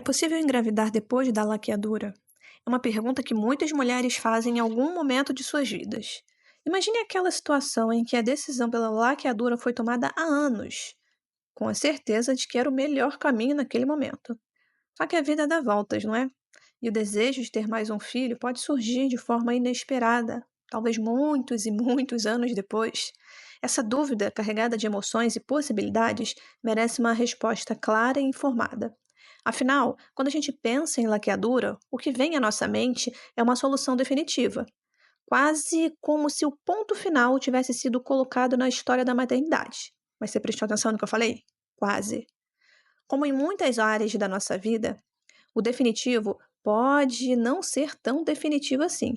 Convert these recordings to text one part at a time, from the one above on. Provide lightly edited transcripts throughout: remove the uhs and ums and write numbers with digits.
possível engravidar depois da laqueadura? É uma pergunta que muitas mulheres fazem em algum momento de suas vidas. Imagine aquela situação em que a decisão pela laqueadura foi tomada há anos, com a certeza de que era o melhor caminho naquele momento. Só que a vida dá voltas, não é? E o desejo de ter mais um filho pode surgir de forma inesperada, talvez muitos e muitos anos depois. Essa dúvida, carregada de emoções e possibilidades, merece uma resposta clara e informada. Afinal, quando a gente pensa em laqueadura, o que vem à nossa mente é uma solução definitiva, quase como se o ponto final tivesse sido colocado na história da maternidade. Mas você prestou atenção no que eu falei? Quase. Como em muitas áreas da nossa vida, o definitivo pode não ser tão definitivo assim.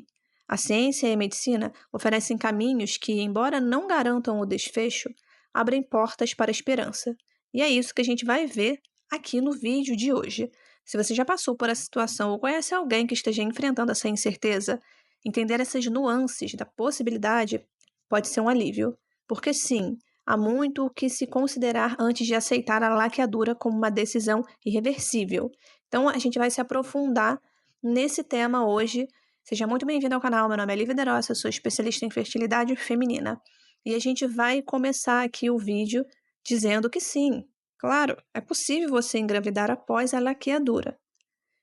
A ciência e a medicina oferecem caminhos que, embora não garantam o desfecho, abrem portas para a esperança. E é isso que a gente vai ver aqui no vídeo de hoje. Se você já passou por essa situação ou conhece alguém que esteja enfrentando essa incerteza, entender essas nuances da possibilidade pode ser um alívio. Porque sim, há muito o que se considerar antes de aceitar a laqueadura como uma decisão irreversível. Então, a gente vai se aprofundar nesse tema hoje. Seja muito bem-vindo ao canal. Meu nome é Lívia Derossi, eu sou especialista em fertilidade feminina. E a gente vai começar aqui o vídeo dizendo que sim, claro, é possível você engravidar após a laqueadura.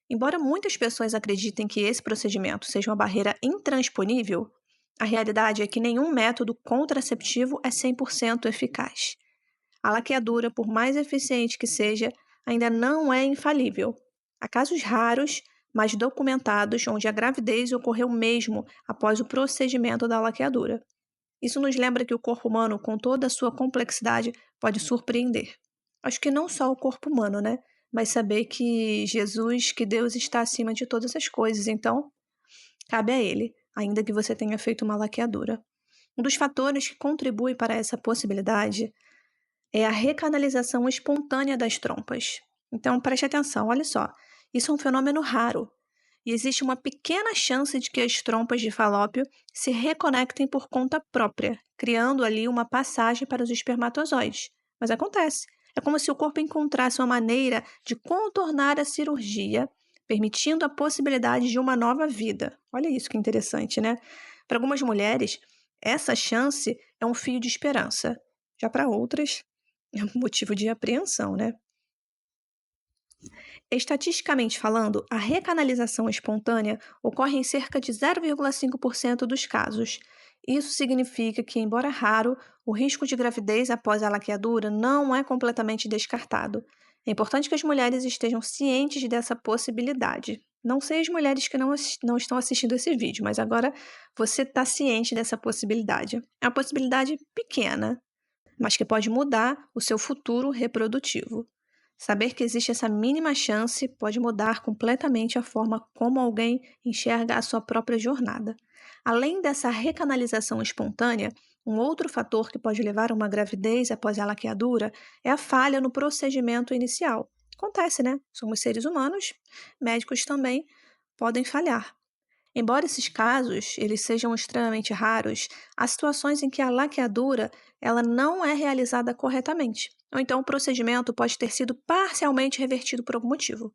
Embora muitas pessoas acreditem que esse procedimento seja uma barreira intransponível, a realidade é que nenhum método contraceptivo é 100% eficaz. A laqueadura, por mais eficiente que seja, ainda não é infalível. Há casos raros, mas documentados, onde a gravidez ocorreu mesmo após o procedimento da laqueadura. Isso nos lembra que o corpo humano, com toda a sua complexidade, pode surpreender. Acho que não só o corpo humano, né? Mas saber que Jesus, que Deus está acima de todas as coisas. Então, cabe a Ele, ainda que você tenha feito uma laqueadura. Um dos fatores que contribui para essa possibilidade é a recanalização espontânea das trompas. Então, preste atenção, olha só. Isso é um fenômeno raro. E existe uma pequena chance de que as trompas de Falópio se reconectem por conta própria, criando ali uma passagem para os espermatozoides. Mas acontece. É como se o corpo encontrasse uma maneira de contornar a cirurgia, permitindo a possibilidade de uma nova vida. Olha isso que interessante, né? Para algumas mulheres, essa chance é um fio de esperança. Já para outras, é um motivo de apreensão, né? Estatisticamente falando, a recanalização espontânea ocorre em cerca de 0,5% dos casos. Isso significa que, embora raro, o risco de gravidez após a laqueadura não é completamente descartado. É importante que as mulheres estejam cientes dessa possibilidade. Não sei as mulheres que não estão assistindo esse vídeo, mas agora você está ciente dessa possibilidade. É uma possibilidade pequena, mas que pode mudar o seu futuro reprodutivo. Saber que existe essa mínima chance pode mudar completamente a forma como alguém enxerga a sua própria jornada. Além dessa recanalização espontânea, um outro fator que pode levar a uma gravidez após a laqueadura é a falha no procedimento inicial. Acontece, né? Somos seres humanos, médicos também podem falhar. Embora esses casos eles sejam extremamente raros, há situações em que a laqueadura ela não é realizada corretamente, ou então o procedimento pode ter sido parcialmente revertido por algum motivo.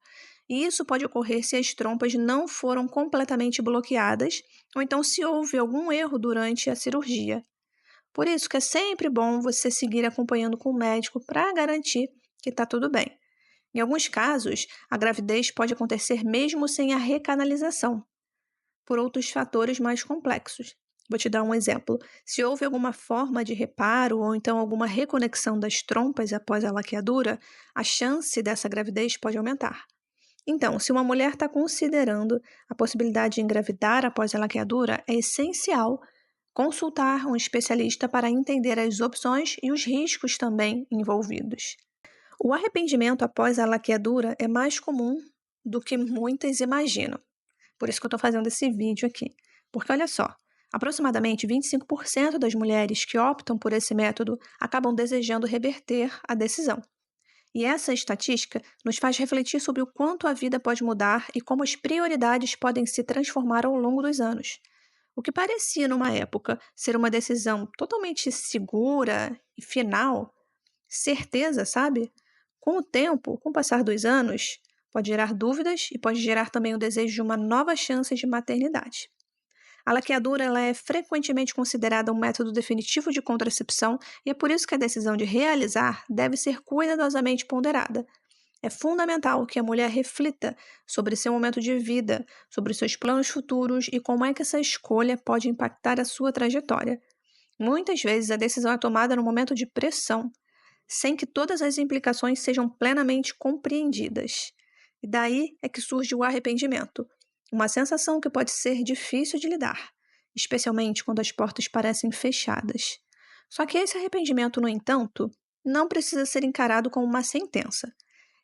E isso pode ocorrer se as trompas não foram completamente bloqueadas, ou então se houve algum erro durante a cirurgia. Por isso que é sempre bom você seguir acompanhando com o médico para garantir que está tudo bem. Em alguns casos, a gravidez pode acontecer mesmo sem a recanalização, por outros fatores mais complexos. Vou te dar um exemplo. Se houve alguma forma de reparo ou então alguma reconexão das trompas após a laqueadura, a chance dessa gravidez pode aumentar. Então, se uma mulher está considerando a possibilidade de engravidar após a laqueadura, é essencial consultar um especialista para entender as opções e os riscos também envolvidos. O arrependimento após a laqueadura é mais comum do que muitas imaginam. Por isso que eu estou fazendo esse vídeo aqui. Porque olha só, aproximadamente 25% das mulheres que optam por esse método acabam desejando reverter a decisão. E essa estatística nos faz refletir sobre o quanto a vida pode mudar e como as prioridades podem se transformar ao longo dos anos. O que parecia numa época ser uma decisão totalmente segura e final, certeza, sabe? Com o tempo, com o passar dos anos, pode gerar dúvidas e pode gerar também o desejo de uma nova chance de maternidade. A laqueadura ela é frequentemente considerada um método definitivo de contracepção e é por isso que a decisão de realizar deve ser cuidadosamente ponderada. É fundamental que a mulher reflita sobre seu momento de vida, sobre seus planos futuros e como é que essa escolha pode impactar a sua trajetória. Muitas vezes a decisão é tomada no momento de pressão, sem que todas as implicações sejam plenamente compreendidas. E daí é que surge o arrependimento, uma sensação que pode ser difícil de lidar, especialmente quando as portas parecem fechadas. Só que esse arrependimento, no entanto, não precisa ser encarado como uma sentença.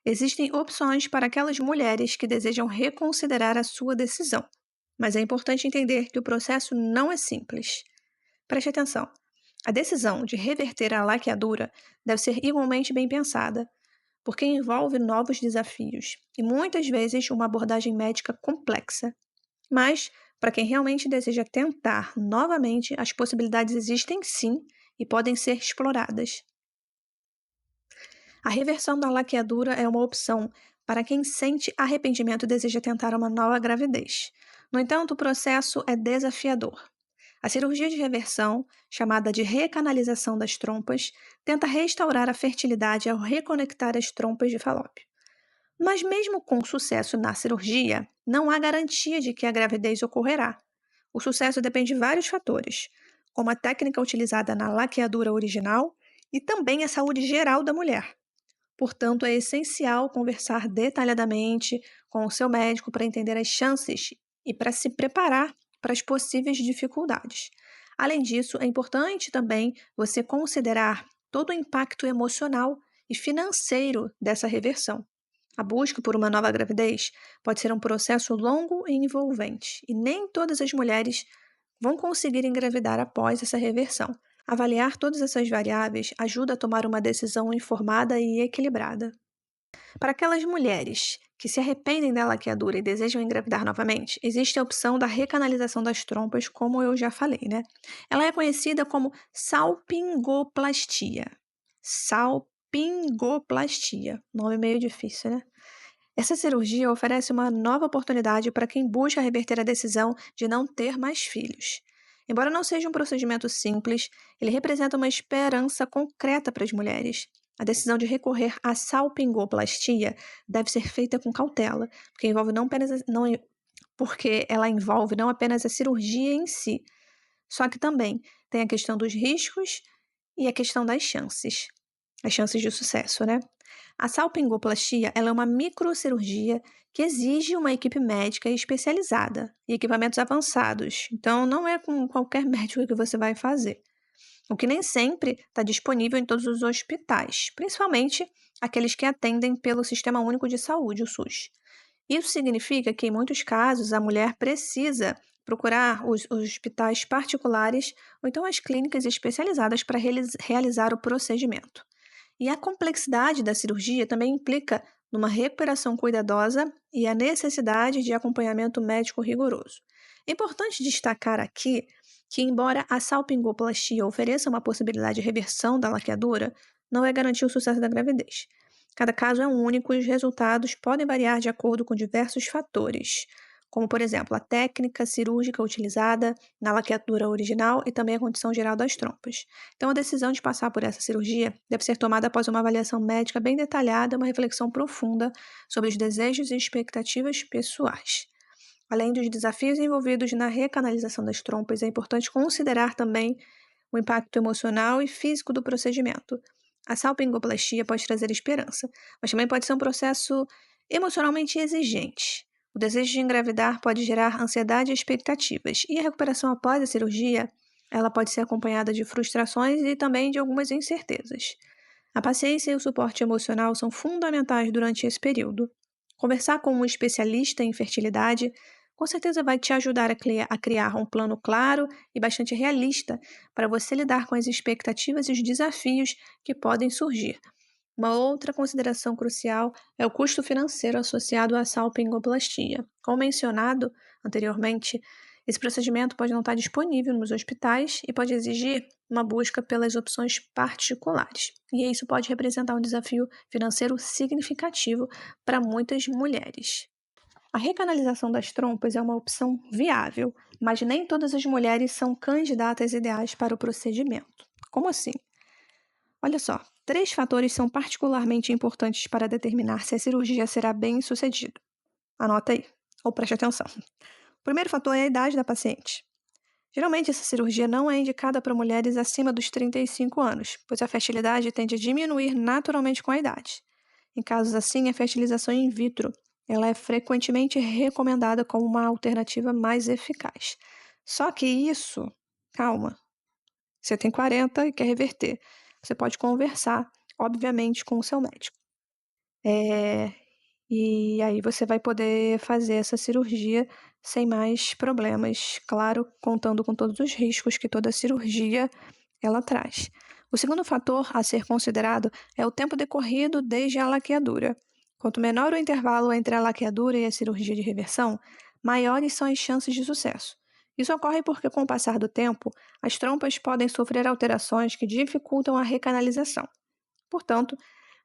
Existem opções para aquelas mulheres que desejam reconsiderar a sua decisão, mas é importante entender que o processo não é simples. Preste atenção. A decisão de reverter a laqueadura deve ser igualmente bem pensada, porque envolve novos desafios e muitas vezes uma abordagem médica complexa. Mas, para quem realmente deseja tentar novamente, as possibilidades existem sim e podem ser exploradas. A reversão da laqueadura é uma opção para quem sente arrependimento e deseja tentar uma nova gravidez. No entanto, o processo é desafiador. A cirurgia de reversão, chamada de recanalização das trompas, tenta restaurar a fertilidade ao reconectar as trompas de Falópio. Mas mesmo com sucesso na cirurgia, não há garantia de que a gravidez ocorrerá. O sucesso depende de vários fatores, como a técnica utilizada na laqueadura original e também a saúde geral da mulher. Portanto, é essencial conversar detalhadamente com o seu médico para entender as chances e para se preparar para as possíveis dificuldades. Além disso, é importante também você considerar todo o impacto emocional e financeiro dessa reversão. A busca por uma nova gravidez pode ser um processo longo e envolvente, e nem todas as mulheres vão conseguir engravidar após essa reversão. Avaliar todas essas variáveis ajuda a tomar uma decisão informada e equilibrada. Para aquelas mulheres que se arrependem da laqueadura e desejam engravidar novamente, existe a opção da recanalização das trompas, como eu já falei, né? Ela é conhecida como salpingoplastia. Salpingoplastia. Nome meio difícil, né? Essa cirurgia oferece uma nova oportunidade para quem busca reverter a decisão de não ter mais filhos. Embora não seja um procedimento simples, ele representa uma esperança concreta para as mulheres. A decisão de recorrer à salpingoplastia deve ser feita com cautela, porque ela envolve não apenas a cirurgia em si, só que também tem a questão dos riscos e a questão das chances. As chances de sucesso, né? A salpingoplastia ela é uma microcirurgia que exige uma equipe médica especializada e equipamentos avançados. Então, não é com qualquer médico que você vai fazer. O que nem sempre está disponível em todos os hospitais, principalmente aqueles que atendem pelo Sistema Único de Saúde, o SUS. Isso significa que, em muitos casos, a mulher precisa procurar os hospitais particulares ou então as clínicas especializadas para realizar o procedimento. E a complexidade da cirurgia também implica numa recuperação cuidadosa e a necessidade de acompanhamento médico rigoroso. É importante destacar aqui que, embora a salpingoplastia ofereça uma possibilidade de reversão da laqueadura, não é garantir o sucesso da gravidez. Cada caso é único e os resultados podem variar de acordo com diversos fatores, como, por exemplo, a técnica cirúrgica utilizada na laqueadura original e também a condição geral das trompas. Então, a decisão de passar por essa cirurgia deve ser tomada após uma avaliação médica bem detalhada e uma reflexão profunda sobre os desejos e expectativas pessoais. Além dos desafios envolvidos na recanalização das trompas, é importante considerar também o impacto emocional e físico do procedimento. A salpingoplastia pode trazer esperança, mas também pode ser um processo emocionalmente exigente. O desejo de engravidar pode gerar ansiedade e expectativas, e a recuperação após a cirurgia, ela pode ser acompanhada de frustrações e também de algumas incertezas. A paciência e o suporte emocional são fundamentais durante esse período. Conversar com um especialista em fertilidade com certeza vai te ajudar a criar um plano claro e bastante realista para você lidar com as expectativas e os desafios que podem surgir. Uma outra consideração crucial é o custo financeiro associado à salpingoplastia. Como mencionado anteriormente, Esse procedimento pode não estar disponível nos hospitais e pode exigir uma busca pelas opções particulares. E isso pode representar um desafio financeiro significativo para muitas mulheres. A recanalização das trompas é uma opção viável, mas nem todas as mulheres são candidatas ideais para o procedimento. Como assim? Olha só, três fatores são particularmente importantes para determinar se a cirurgia será bem sucedida. Anota aí, ou preste atenção. O primeiro fator é a idade da paciente. Geralmente, essa cirurgia não é indicada para mulheres acima dos 35 anos, pois a fertilidade tende a diminuir naturalmente com a idade. Em casos assim, a fertilização in vitro ela é frequentemente recomendada como uma alternativa mais eficaz. Só que isso, calma, você tem 40 e quer reverter. Você pode conversar, obviamente, com o seu médico. É, e aí você vai poder fazer essa cirurgia sem mais problemas, claro, contando com todos os riscos que toda cirurgia ela traz. O segundo fator a ser considerado é o tempo decorrido desde a laqueadura. Quanto menor o intervalo entre a laqueadura e a cirurgia de reversão, maiores são as chances de sucesso. Isso ocorre porque, com o passar do tempo, as trompas podem sofrer alterações que dificultam a recanalização. Portanto,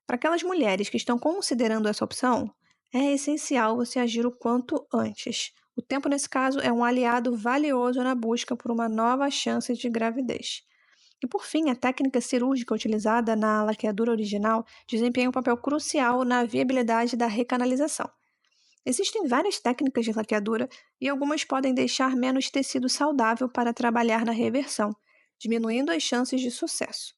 para aquelas mulheres que estão considerando essa opção, é essencial você agir o quanto antes. O tempo, nesse caso, é um aliado valioso na busca por uma nova chance de gravidez. E por fim, a técnica cirúrgica utilizada na laqueadura original desempenha um papel crucial na viabilidade da recanalização. Existem várias técnicas de laqueadura e algumas podem deixar menos tecido saudável para trabalhar na reversão, diminuindo as chances de sucesso.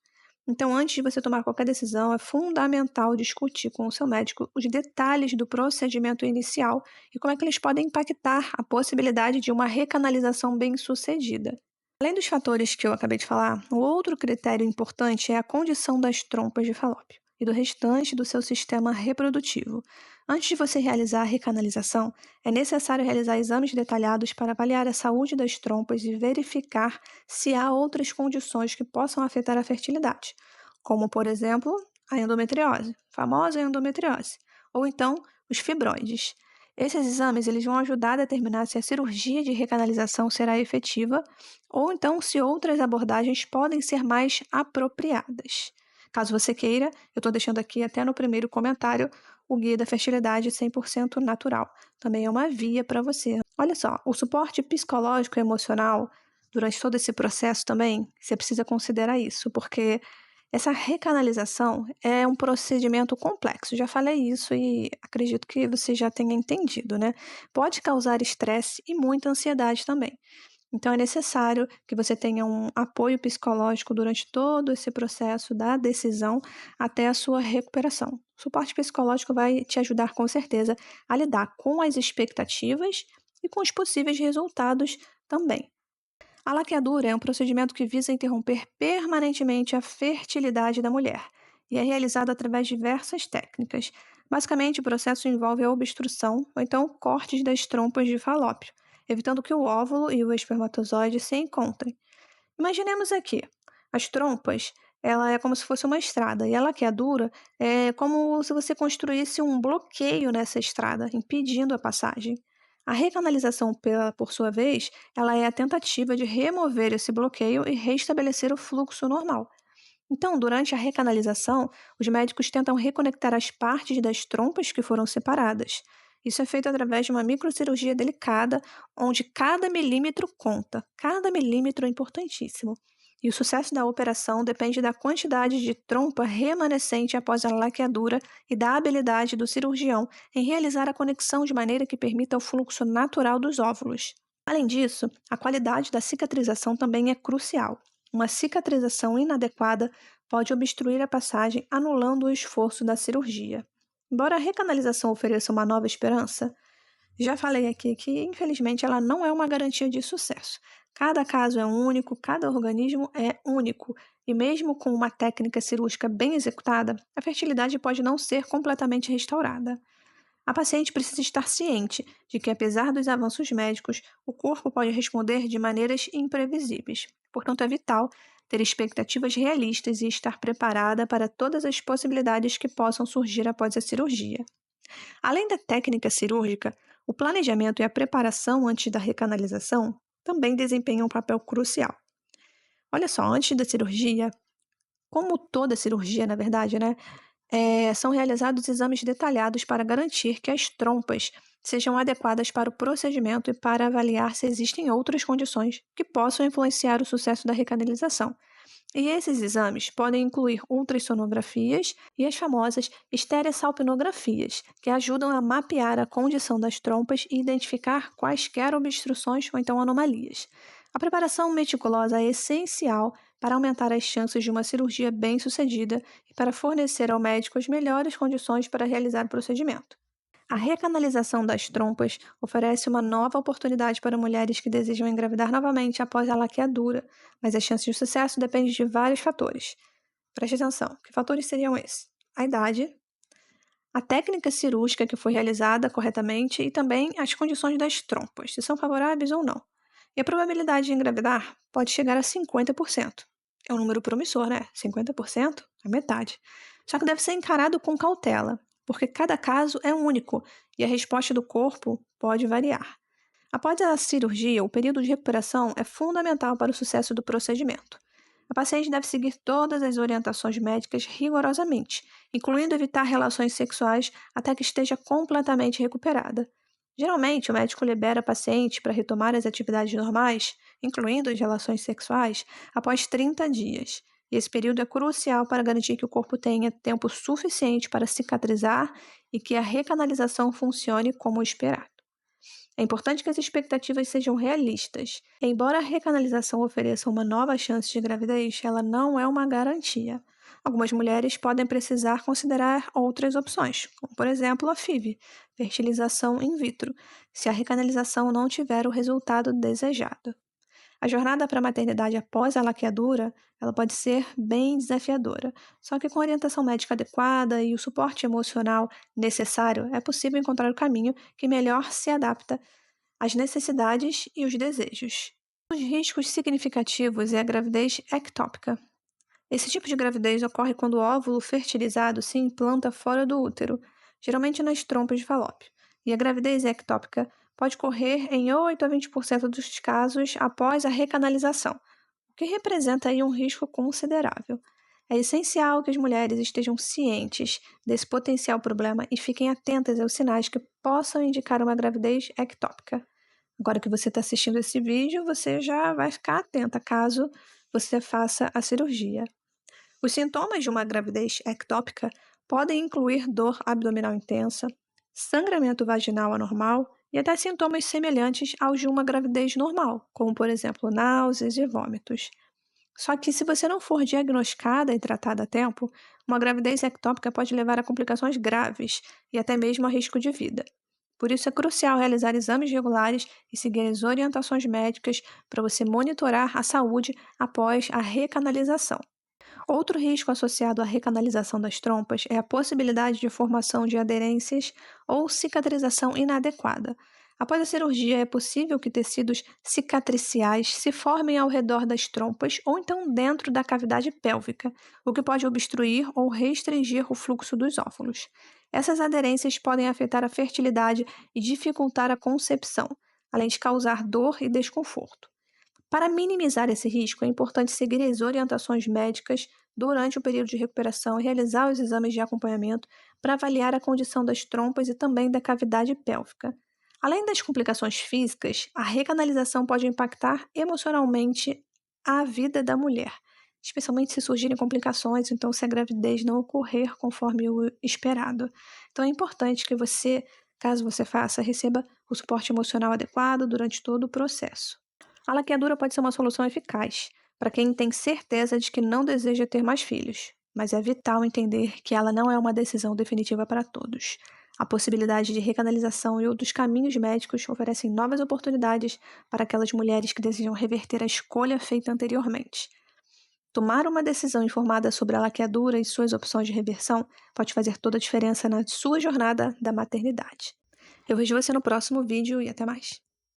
Então, antes de você tomar qualquer decisão, é fundamental discutir com o seu médico os detalhes do procedimento inicial e como é que eles podem impactar a possibilidade de uma recanalização bem-sucedida. Além dos fatores que eu acabei de falar, o outro critério importante é a condição das trompas de Falópio e do restante do seu sistema reprodutivo. Antes de você realizar a recanalização, é necessário realizar exames detalhados para avaliar a saúde das trompas e verificar se há outras condições que possam afetar a fertilidade, como, por exemplo, a endometriose, famosa endometriose, ou então os fibroides. Esses exames eles vão ajudar a determinar se a cirurgia de recanalização será efetiva ou então se outras abordagens podem ser mais apropriadas. Caso você queira, eu estou deixando aqui até no primeiro comentário o Guia da Fertilidade 100% Natural. Também é uma via para você. Olha só, o suporte psicológico e emocional durante todo esse processo também, você precisa considerar isso, porque essa recanalização é um procedimento complexo. Já falei isso e acredito que você já tenha entendido, né? Pode causar estresse e muita ansiedade também. Então, é necessário que você tenha um apoio psicológico durante todo esse processo da decisão até a sua recuperação. O suporte psicológico vai te ajudar, com certeza, a lidar com as expectativas e com os possíveis resultados também. A laqueadura é um procedimento que visa interromper permanentemente a fertilidade da mulher e é realizado através de diversas técnicas. Basicamente, o processo envolve a obstrução ou então cortes das trompas de Falópio, evitando que o óvulo e o espermatozoide se encontrem. Imaginemos aqui, as trompas, ela é como se fosse uma estrada e a laqueadura é como se você construísse um bloqueio nessa estrada, impedindo a passagem. A recanalização, por sua vez, ela é a tentativa de remover esse bloqueio e restabelecer o fluxo normal. Então, durante a recanalização, os médicos tentam reconectar as partes das trompas que foram separadas. Isso é feito através de uma microcirurgia delicada, onde cada milímetro conta. Cada milímetro é importantíssimo. E o sucesso da operação depende da quantidade de trompa remanescente após a laqueadura e da habilidade do cirurgião em realizar a conexão de maneira que permita o fluxo natural dos óvulos. Além disso, a qualidade da cicatrização também é crucial. Uma cicatrização inadequada pode obstruir a passagem, anulando o esforço da cirurgia. Embora a recanalização ofereça uma nova esperança, já falei aqui que, infelizmente, ela não é uma garantia de sucesso. Cada caso é único, cada organismo é único, e mesmo com uma técnica cirúrgica bem executada, a fertilidade pode não ser completamente restaurada. A paciente precisa estar ciente de que, apesar dos avanços médicos, o corpo pode responder de maneiras imprevisíveis. Portanto, é vital ter expectativas realistas e estar preparada para todas as possibilidades que possam surgir após a cirurgia. Além da técnica cirúrgica, o planejamento e a preparação antes da recanalização também desempenham um papel crucial. Olha só, antes da cirurgia, como toda cirurgia, na verdade, né, são realizados exames detalhados para garantir que as trompas sejam adequadas para o procedimento e para avaliar se existem outras condições que possam influenciar o sucesso da recanalização. E esses exames podem incluir ultrassonografias e as famosas estereossalpingografias, que ajudam a mapear a condição das trompas e identificar quaisquer obstruções ou então anomalias. A preparação meticulosa é essencial para aumentar as chances de uma cirurgia bem-sucedida e para fornecer ao médico as melhores condições para realizar o procedimento. A recanalização das trompas oferece uma nova oportunidade para mulheres que desejam engravidar novamente após a laqueadura, mas as chances de sucesso dependem de vários fatores. Preste atenção, que fatores seriam esses? A idade, a técnica cirúrgica que foi realizada corretamente e também as condições das trompas, se são favoráveis ou não. E a probabilidade de engravidar pode chegar a 50%. É um número promissor, né? 50% é metade. Só que deve ser encarado com cautela, porque cada caso é único e a resposta do corpo pode variar. Após a cirurgia, o período de recuperação é fundamental para o sucesso do procedimento. A paciente deve seguir todas as orientações médicas rigorosamente, incluindo evitar relações sexuais até que esteja completamente recuperada. Geralmente, o médico libera a paciente para retomar as atividades normais, incluindo as relações sexuais, após 30 dias. E esse período é crucial para garantir que o corpo tenha tempo suficiente para cicatrizar e que a recanalização funcione como esperado. É importante que as expectativas sejam realistas. Embora a recanalização ofereça uma nova chance de gravidez, ela não é uma garantia. Algumas mulheres podem precisar considerar outras opções, como por exemplo a FIV, fertilização in vitro, se a recanalização não tiver o resultado desejado. A jornada para a maternidade após a laqueadura, ela pode ser bem desafiadora, só que com a orientação médica adequada e o suporte emocional necessário, é possível encontrar o caminho que melhor se adapta às necessidades e os desejos. Um dos riscos significativos é a gravidez ectópica. Esse tipo de gravidez ocorre quando o óvulo fertilizado se implanta fora do útero, geralmente nas trompas de falópio. E a gravidez ectópica pode ocorrer em 8 a 20% dos casos após a recanalização, o que representa aí um risco considerável. É essencial que as mulheres estejam cientes desse potencial problema e fiquem atentas aos sinais que possam indicar uma gravidez ectópica. Agora que você está assistindo esse vídeo, você já vai ficar atenta caso você faça a cirurgia. Os sintomas de uma gravidez ectópica podem incluir dor abdominal intensa, sangramento vaginal anormal e até sintomas semelhantes aos de uma gravidez normal, como, por exemplo, náuseas e vômitos. Só que se você não for diagnosticada e tratada a tempo, uma gravidez ectópica pode levar a complicações graves e até mesmo a risco de vida. Por isso é crucial realizar exames regulares e seguir as orientações médicas para você monitorar a saúde após a recanalização. Outro risco associado à recanalização das trompas é a possibilidade de formação de aderências ou cicatrização inadequada. Após a cirurgia, é possível que tecidos cicatriciais se formem ao redor das trompas ou então dentro da cavidade pélvica, o que pode obstruir ou restringir o fluxo dos óvulos. Essas aderências podem afetar a fertilidade e dificultar a concepção, além de causar dor e desconforto. Para minimizar esse risco, é importante seguir as orientações médicas durante o período de recuperação e realizar os exames de acompanhamento para avaliar a condição das trompas e também da cavidade pélvica. Além das complicações físicas, a recanalização pode impactar emocionalmente a vida da mulher, especialmente se surgirem complicações, então se a gravidez não ocorrer conforme o esperado. Então é importante que você, caso você faça, receba o suporte emocional adequado durante todo o processo. A laqueadura pode ser uma solução eficaz para quem tem certeza de que não deseja ter mais filhos, mas é vital entender que ela não é uma decisão definitiva para todos. A possibilidade de recanalização e outros caminhos médicos oferecem novas oportunidades para aquelas mulheres que desejam reverter a escolha feita anteriormente. Tomar uma decisão informada sobre a laqueadura e suas opções de reversão pode fazer toda a diferença na sua jornada da maternidade. Eu vejo você no próximo vídeo e até mais.